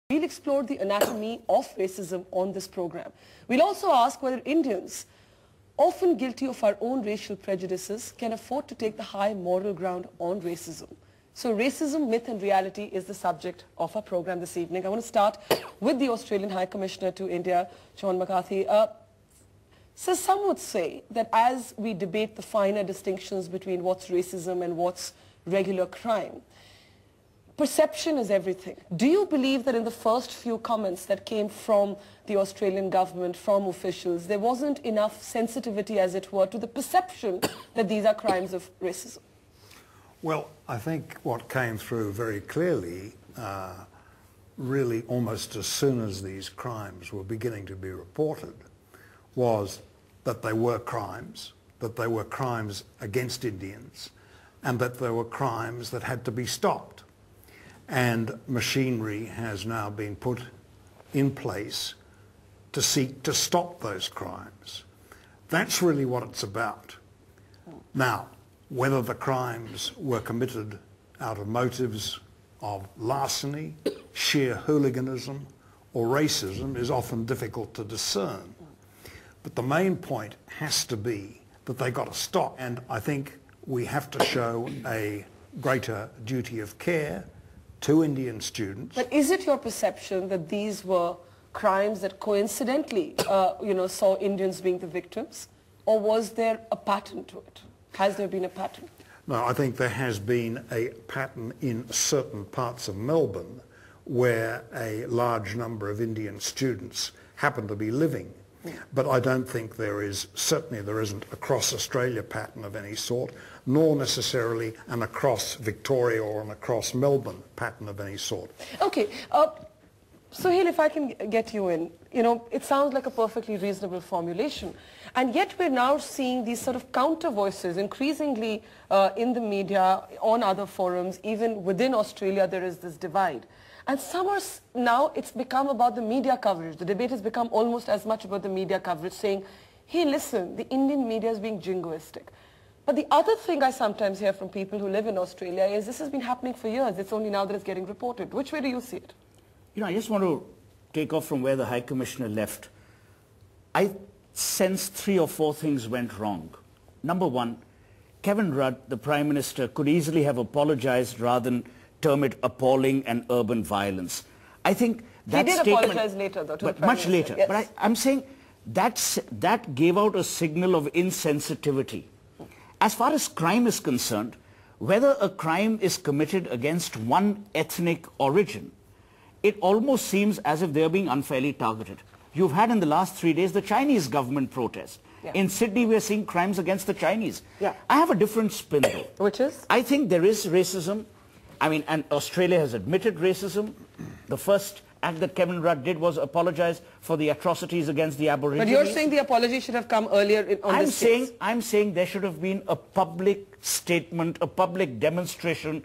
We'll explore the anatomy of racism on this program. We'll also ask whether Indians, often guilty of our own racial prejudices, can afford to take the high moral ground on racism. So racism, myth and reality is the subject of our program this evening. I want to start with the Australian High Commissioner to India, John McCarthy. So some would say that as we debate the finer distinctions between what's racism and what's regular crime, perception is everything. Do you believe that in the first few comments that came from the Australian government, from officials, there wasn't enough sensitivity, as it were, to the perception that these are crimes of racism? Well, I think what came through very clearly, really almost as soon as these crimes were beginning to be reported, was that they were crimes against Indians, and that they were crimes that had to be stopped. And machinery has now been put in place to seek to stop those crimes. That's really what it's about. Now, whether the crimes were committed out of motives of larceny, sheer hooliganism, or racism is often difficult to discern. But the main point has to be that they got to stop. And I think we have to show a greater duty of care to Indian students. But is it your perception that these were crimes that coincidentally, saw Indians being the victims? Or was there a pattern to it? Has there been a pattern? No, I think there has been a pattern in certain parts of Melbourne where a large number of Indian students happen to be living. But I don't think certainly there isn't a across Australia pattern of any sort, nor necessarily an across Victoria or an across Melbourne pattern of any sort. Okay, Sohail, if I can get you in, it sounds like a perfectly reasonable formulation. And yet we're now seeing these sort of counter voices increasingly in the media, on other forums, even within Australia there is this divide. And now it's become about the media coverage. The debate has become almost as much about the media coverage, saying, hey, listen, the Indian media is being jingoistic. But the other thing I sometimes hear from people who live in Australia is this has been happening for years. It's only now that it's getting reported. Which way do you see it? I just want to take off from where the High Commissioner left. I sense 3 or 4 things went wrong. Number one, Kevin Rudd, the Prime Minister, could easily have apologized rather than term it appalling and urban violence. I think that statement... He did apologize later, though, to the Prime much Minister. later. Yes. But I'm saying that gave out a signal of insensitivity. As far as crime is concerned, whether a crime is committed against one ethnic origin, it almost seems as if they're being unfairly targeted. You've had in the last 3 days the Chinese government protest. Yeah. In Sydney, we're seeing crimes against the Chinese. Yeah. I have a different spin, though. Which is? I think there is racism. And Australia has admitted racism. The first act that Kevin Rudd did was apologize for the atrocities against the Aborigines. But you're saying the apology should have come earlier on this case? I'm saying there should have been a public statement, a public demonstration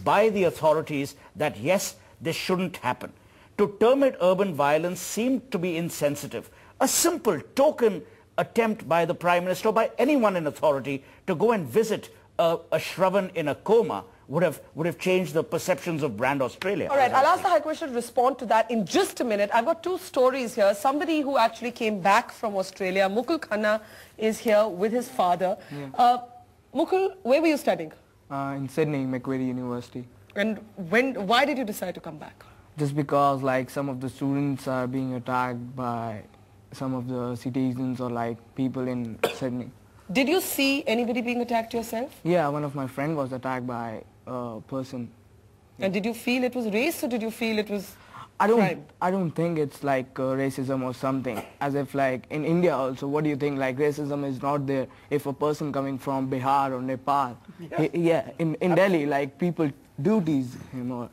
by the authorities that, yes, this shouldn't happen. To term it urban violence seemed to be insensitive. A simple token attempt by the Prime Minister or by anyone in authority to go and visit a Shravan in a coma would have changed the perceptions of brand Australia. All right, I'll ask the High Commissioner to respond to that in just a minute. I've got 2 stories here. Somebody who actually came back from Australia, Mukul Khanna, is here with his father. Yeah. Mukul, where were you studying? In Sydney, Macquarie University. And why did you decide to come back? Just because some of the students are being attacked by some of the citizens or people in Sydney. Did you see anybody being attacked yourself? Yeah, one of my friends was attacked by a person. And did you feel it was race or did you feel it was crime? I don't think it's racism or something. As if in India also, what do you think? Racism is not there. If a person coming from Bihar or Nepal, in Delhi, people do tease him or